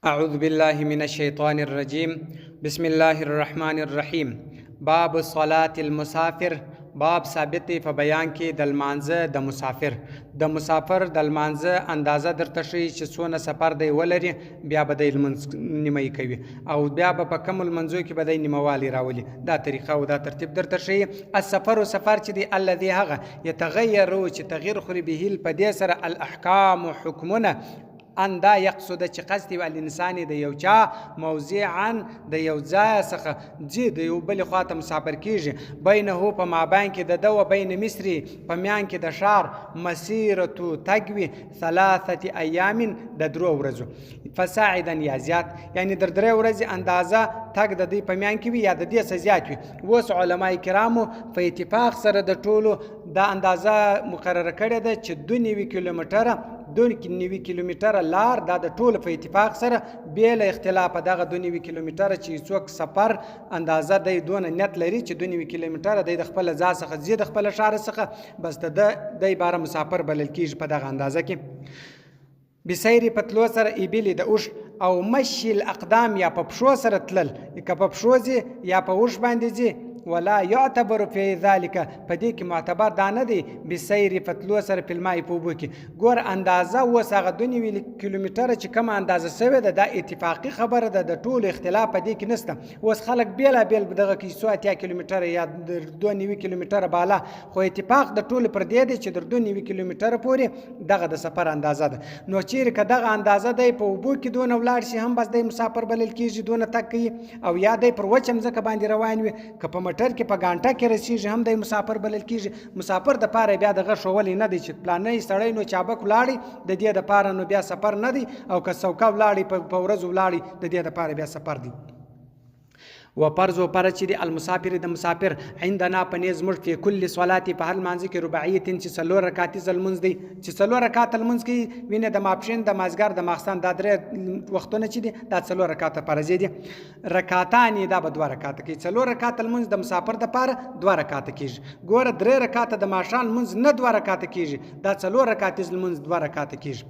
أعوذ بالله من الشيطان الرجيم بسم الله الرحمن الرحیم. باب صلاة المسافر. باب ثابت په بیان کې د لمانځه د مسافر د لمانځه اندازه درته ښیي چې څونه سفر دی ولري، بیا به دی لمونځ نیمه کوي او بیا به په کم لمنځو کې به دی نیمهوالی راولي. دا طریقه او دا ترتیب درته ښیي. السفر سفر چې دی الذي هغه یتغیرو چې تغییر خوري به په دې سره الاحکام حکمونه ان دا یقصد چې قصد وي الانسان د یو چا موضعا د یو ځای څخه ځي د یو بل خواته مسافر کیږي، بینه په مابین کې د ده و بین مصري په میان کې د ښار مسیرتو تګ وي 3 ایام د 3 ورځو فصاعدا یا زیات، یعنی در 3 ورځې اندازه تګ د دې په میان کې وي یا د دې څه زیات وي. اوس علما کرامو په اتفاق سره د ټولو دا اندازه مقرره کړې ده چې 2 کیلومتره 2 کیلومتره لار دا د ټولو په اتفاق سره بې له اختلاف دغه 2 کیلومتره چې څوک سفر اندازه دی دونه نیت لري چې 2 کیلومتره دی د خپل ځای څخه ځي د خپل ښار څخه، بس د عباره مسافر بلل کیږي په دغه اندازه کې. بسیر پتلو سره ایبلی د اوش او مشي الاقدام یا په پښو سره تلل، که په پښو ځي یا په اوش باندې ځي، ولا يعتبر في ذلك په دې کې معتبر دا نه دی بسیر فتلو سره په الماء په اوبو کې. ګور اندازه اوس هغه 2 کیلومتره چې کومه اندازه سوې ده دا اتفاقي خبره ده، د ټولو اختلاف په دې کې نشته. اوس خلک بېلابېل دغه کې 100 کیلومتره یا 2 کیلومتره بالا، خو اتفاق د ټولو پر دې دی چې در 2 کیلومتره پورې دغه د سفر اندازه ده. نو چیرې که دغه اندازه دی په اوبو کې دونه ولاړ شي هم بس دی مسافر بلل کېږي، دونه تګ کوي، او یا دی پر وچه مځکه باندې روان وي، که په موټر کې په غانټه کې رسیږي هم د مسافر بلل کېږي. مسافر د پاره بیا دغه ښوولې نه دی چې پلانې سړی نو چابک ولاړي د دې د پاره نو بیا سفر نه دی، او که سوکه ولاړي په ورځ ولاړي د دې د پاره بیا سفر دی. و فرض و فرض چې دی المسافر د مسافر عندنا په نیز موږ په کل صلات په هر مانځ کې رباعیت چې 4 رکعات المنځ دی، چې 4 رکعات المنځ کې وینه د ماپښین د مازګر د ماخستان دا 3 وختونه چې دی دا 4 رکعات فرض دي. رکعاتان دا به 2 رکعات کې 4 رکعات المنځ د مسافر د پاره 2 رکعات کېږي. ګوره 3 رکعات د ماښام منځ نه 2 رکعات کېږي، دا 4 رکعات المنځ 2 رکعات کېږي.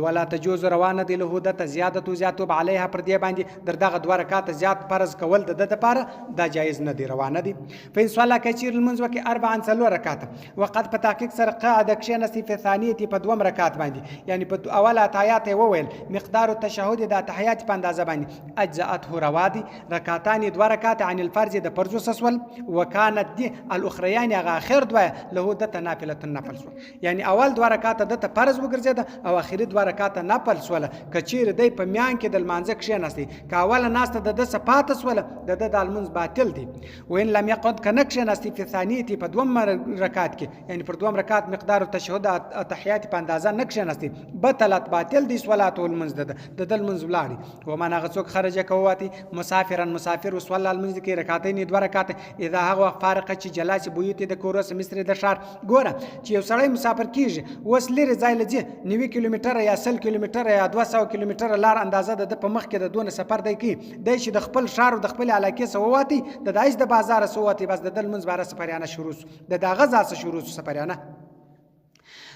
ولا تجوز روانه دی له د زیادت زیاتوب علیها پر دې باندې در دغه 2 رکعات زیات فرض کول د پاره دا جایز نه دی، روانه دي. فین صلا کچیر المنځ وکي 4 رکعات وقد په تحقیق سره قاعده کښېنستی په ثانیه په 2 رکعات باندې، یعنی په اوله اتحیات وویل مقدار التشهد د اتحیات په اندازه باندې اجزاته روا دي. رکعتان 2 رکعات عن الفرض د فرض سسول وکانت دي الاخريان هغه اخر 2 له د نافله النفل سو، یعنی اول 2 رکعات د فرض وګرځید او اخري 2 رکعات نفل سول. کچیر دی په میان کې د لمانځه کښېنستی که اوله ناسته د صفات سول د المنز باطل دی. وین لم یقعد کنکشن استی فی ثانیه په 2 رکعات کې، یعنی پر 2 رکعات مقدار تشهد تحیات په اندازه نکشن استی بطلت باطل دی صلات المنز د المنز ولاړي. و من هغه څوک خرج کواتي مسافر وصلى المنز کې رکعتین 2 رکعات اذا هغه فارقه چې جلاس بویت د کورس مصر د ښار. ګوره چې یو سړی مسافر کیږي اوس لري ځای لږه 9 کیلومتره یا 100 کیلومتره یا 200 کیلومتره لار اندازه د په مخ کې د دونه سفر دی کی د چې د خپل ښار او د خپل علاقې سوواتی د دایس د بازار سوواتی، بس د دل منځ بار سفریانه شروع د دغه ځاسه شروع سفریانه.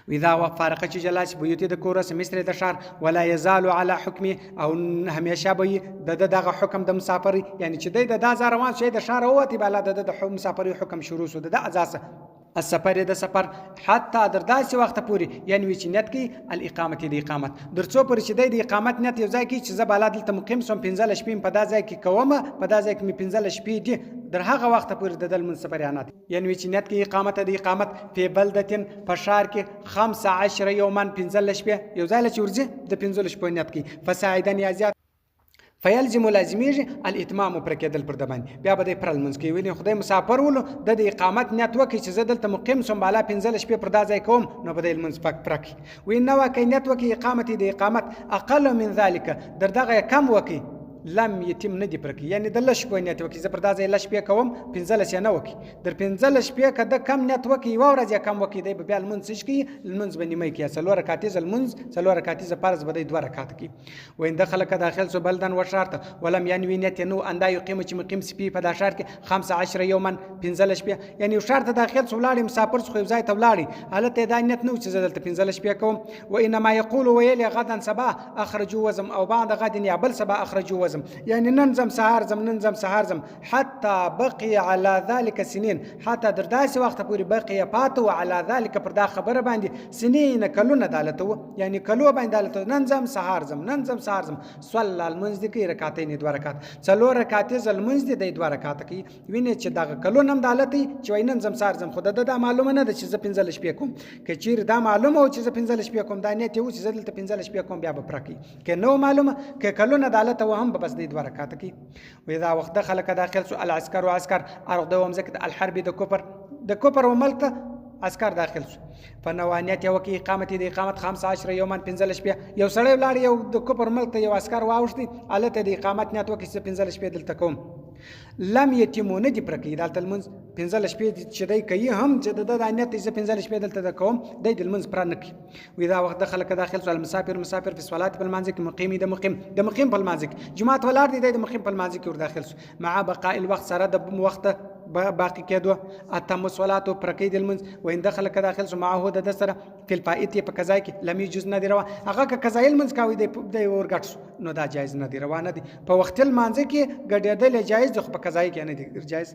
وإذا وفارقه چې جلاس بيوتي د کورس مصر د ښار ولا يزال على حكمه او همیشه به دغه حکم د مسافر، یعنی چې د 1000 روان شي د ښار ووتی بالا د مسافر حکم شروع سو د ازاسه السفر د سفر حتی در داسې وخت پورې، یعنی چې نیت کی الاقامت د اقامت در څو پورې چې د اقامت نیت یو ځای کې چې زه بالا دلته مقیم سم 15 شپې په دا ځای کې کومه په دا ځای کې 15 شپې دي در هغه وخت پورې د دل منسفریانات، یعنی چې نیت کی اقامت د اقامت په بلدتن په ښار کې 15 یوما 15 شپې یو ځای لچ ورځي د 15 شپې نیت کی فساعدن یا زیات فیلزم لازمیږي الاتمام پر کېدل پر دبان بیا به د پرل منځ کې ویني خدای مسافر ولو د اقامت نیت وکړي چې زه دلته مقیم سم بالا 15 شپې پر دا ځای کوم نو به د منځ پک پرک وین نو کې نیت وکړي اقامت د اقامت اقل من ذلك در دغه کم وکړي لم یتم نه دی پرکی یعنی د لش په نیت وکي زه پر دا ځای لش په کوم 15 نه وکي در 15 په کده کم نیت وکي یو ورځ کم وکي دی بیا المنځ کی المنځ باندې مې کی څلور رکعات المنځ څلور رکعات فرض بده 2 رکعات کی وین دخل که داخل سو بلدن و شرط ولم ينوي نیت نو اندا یقیم چې مقیم سپی په دا شهر کې 15 یوما 15 په یعنی یو شرط داخل سو لاړ مسافر خو ځای ته ولاړ حالت دا نیت نو چې دلته 15 په کوم و انما يقول ويلي غدا صباح اخرجوا وزم او بعد غد يا بل صباح اخرجوا وزم يعني ننزم سهار زم ننزم سهار زم حتى بقي على ذلك سنين حتى درداسي وقت پوری بقي پاتو على ذلك پر دا خبر باندې سنين کلونه دالته يعني کلو باندې دالته ننزم سهار زم ننزم سهار زم صلى المنزل کی رکعتين 2 رکعات څلور رکعات المنزل د 2 رکعات کی ویني چې دا کلو نم دالته چې ننزم سهار زم خود دا معلومه نه ده چې ز 15 شپې کوم که چیر دا معلومه او چې ز 15 شپې کوم دا نیت یو چې دلته 15 شپې کوم بیا به پرکی که نو معلومه که کلونه دالته وهم بس د 2 رکعات کی و اذا وقت دخل داخل سو العسكر وعسكر ارغ ومزك الحرب د کوپر وملته عسكر داخل سو فنوانیت یو کی اقامت د اقامت 15 یوما 15 شپه یو سړی ولاړ یو د کوپر ملته یو عسكر واوښتي الته د اقامت نیت وکي 15 شپه دلته کوم لم یتمون دی پرکی دالته المنز 15 شپې چې دای کوي هم چې د نیت 15 شپې دلته کوم د المنز پر نه کی و اذا وقت دخل داخل سو المسافر په صلات په المنزل کې مقیم د مقیم په المنزل جماعت ولاړ دی د مقیم په المنزل کې ور داخل سو مع بقاء الوقت سره د وخت باقي کېدو اتم صلات پرکی د المنز و ان دخل داخل سو معه د سره په الفائت په قضا کې لم يجوز نه دی روا هغه که قضا المنز کاوي د ورګټ نو دا جایز نه دی روانه دي په وخت المنزل کې ګډېدل جایز خو په قضا کې نه دی جایز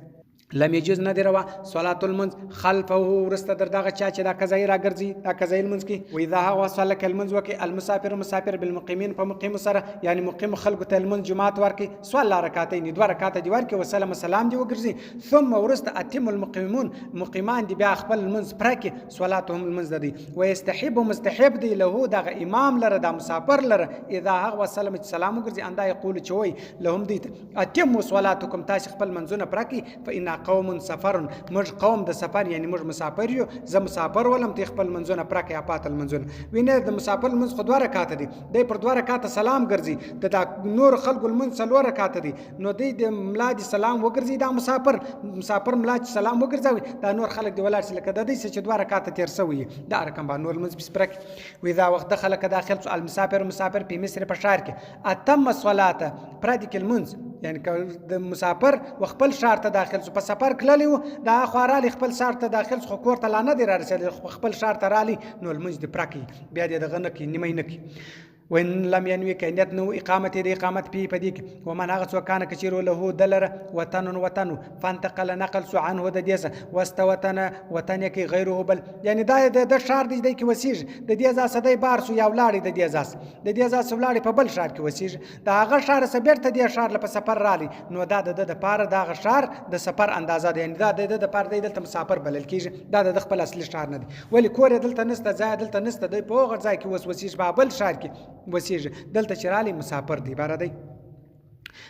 لم يجوز نه دی روا صلات المنز خلفه ورسته در دغه چا چې دا قضای راګرځي دا قضای المنز کې و اذا هو صلى المنز وکي المسافر بالمقيمين په مقیم سره یعنی مقیم خلق ته المنز جماعت ورکي صلى رکعتين 2 رکعات دی ورکي وسلام سلام دی وګرځي ثم ورسته اتم المقيمون مقیمان دی بیا خپل المنز پرکي صلاتهم المنز دی ويستحب مستحب دی له دغه امام لره د مسافر لره اذا هو سلام سلام وګرځي اندا یقول چوي لهم دی اتم صلاتكم تاسو خپل منزونه پرکي فإن قوم سفر مج قوم د سفر یعنی مج مسافر یو ز مسافر ولم تی خپل منزونه پرکه اپات المنزونه وینه د مسافر منز خو 2 رکعات دي د پر 2 رکعات سلام ګرځي د نور خلق المنز 3 رکعات دي نو د ملاد سلام وګرځي د مسافر ملاد سلام وګرځي د نور خلق دی ولر لکه د دې چې 2 رکعات تیر سوی د رقم با نور منز پرک و اذا وقت دخل داخل المسافر په مصر په شهر کې اتم صلاته پردیک المنز یعنی د مسافر وخپل شهر ته داخل سو په سفر کړلی وو دا خورالي خپل شهر ته داخل سو کور ته لانه دی را رسېدل خپل شهر ته رالی نو المنځ دی پرکی بیا دغه نه کی نیمه نه کی وان لم ينوي كانت نو اقامت دي اقامت في پديك ومن هغه سو کان کچيرو له دلر وطن فانتقل نقل سو عنه د ديسه واستوطن وطن کې غیره بل یعنی د شهر دی کې وسیج د ديزا سدای بار سو یو لاړی د ديزا سو لاړی په بل شهر کې وسیج د هغه شهر سبرته دی شهر په سفر رالی نو دا د پاره د هغه شهر د سفر اندازه دی یعنی دا د پاره د مسافر بلل کیږي دا د خپل اصلي شهر نه دی ولی کور دلته نسته ځای دلته نسته د په غړ ځای کې وسیج په بل شهر کې وسیج دلته چرالي مسافر دی بار دی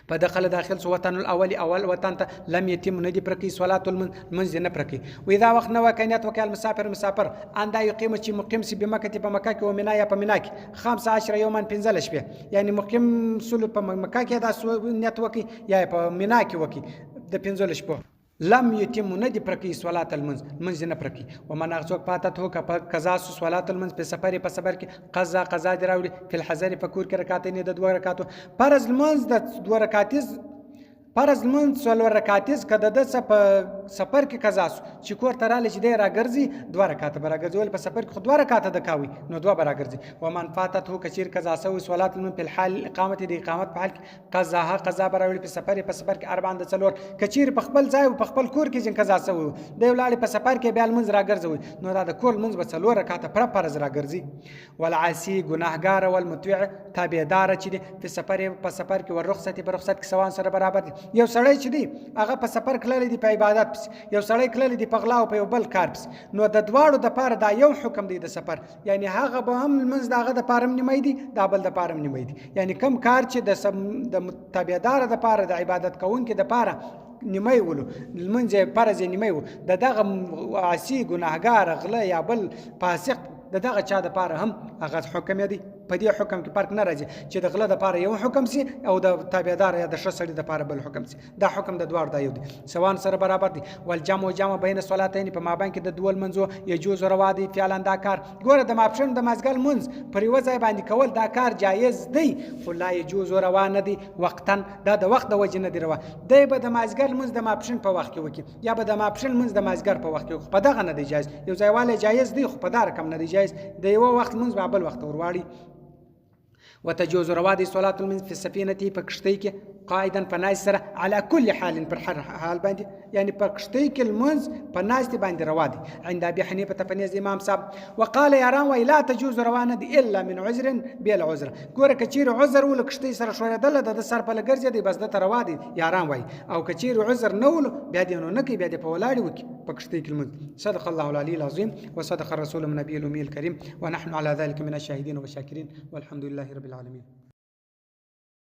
فدخل داخل سو وطن اول وطن ته لم يتم ندي پرکی صلات المنزل نه پرکی و اذا وقت نو کینات وکال مسافر اندا یقیم چې مقیم سی بمکه په مکه کې و منا یا په منا کې 15 یوما 15 شپه یعنی مقیم سول په مکه کې دا نیت وکي یا په منا کې وکي د 15 شپه لم يتم ندي پرکی صلات المنز نه پرکی ومن اغزوک پاتت هو ک قضا صلات المنز په سفر کې قضا دی راوړي په الحذر فکور کې رکعتین د 2 رکعاتو فرض المنز د 2 رکعاتیز فرض المنز څلور رکعاتیز کده د سفر کې قضا چې کور تراله چې دی راګرځي 2 رکعات براګرځي ول په سفر کې 2 رکعات د کاوي نو 2 براګرځي ومن فاتت هو کثیر قضا سو صلات المنز په الحال اقامت د اقامت په حال کې قضا براوړي په سفر کې 4 د څلور کثیر په خپل ځای او په خپل کور کې جن قضا سو دی ولاړ په سفر کې بیا المنز راګرځي نو دا د کور منز په 4 رکعات پر فرض راګرځي والعاصي ګناهګار والمطيع تابعدار چې په سفر کې ورخصت په رخصت کې سوان سره برابر دي یو سړی چې دی هغه په سفر کړل دي په عبادت پس یو سړی کړل دي په غلا او په بل کار پس نو د دواړو د پاره دا یو حکم دی د سفر یعنی هغه به هم منځ دغه د پاره نیمه دی دا بل د پاره نیمه دی یعنی کم کار چې د متابعدار د پاره د عبادت کوونکې د پاره نیمه ولو منځ فرض نیمه و دغه عاصي ګناهګار غلا یا بل فاسق دغه چا د پاره هم هغه حکم دی په دې حکم کې فرق نه راځي چې د غله دپاره یو حکم سي او د تابعدار یا د ښه سړي دپاره بل حکم سي. دا حکم د دواړو دا یو دی، سوان سره برابر دی. والجمع جمع بین صلاتین په مابین کې د دوه لمونځو یجوز روا دی فعلا دا کار. ګوره د ماپښین د مازګل لمونځ پر یوه ځای باندې کول دا کار جایز دی، خو لا یجوز روا نه دی وقتا، دا د وخت د وجې نه دی روا. دی به د مازګر لمونځ د ماپښین په وخت کې وکړي یا به د ماپښین لمونځ د مازګر په وخت کې وکړي، په دغه نه دی جایز. یو ځای والی جایز دی خو په دا رقم نه دی جایز، د یوه وخت لمونځ به بل وخت ورواړي. وتجوز روا دی صلات المنز فی السفینه په کښتۍ کې قاعدا په ناست سره على كل حال پر هر حال باندې، یعنی په کښتۍ کې لمونځ په ناستې باندې روا دی. عند ابي حنیفه په نزد امام صاحب. وقال یاران وایي لا تجوز روا نه دی الا من عذر بلا عذر. ګوره که چیرې عذر ول کښتۍ سره ښورېدله د سر په لګرځېدی بس دته روا دی یاران وایي، او که چیرې عذر نه ول بیا دې نو نه کوي، بیا دې په ولاړې وکړي په کښتۍ کې لمونځ. صدق الله العلي العظيم وصدق الرسول النبي الامي الكريم ونحن على ذلك من الشاهدين والشاكرين والحمد لله رب العالمين.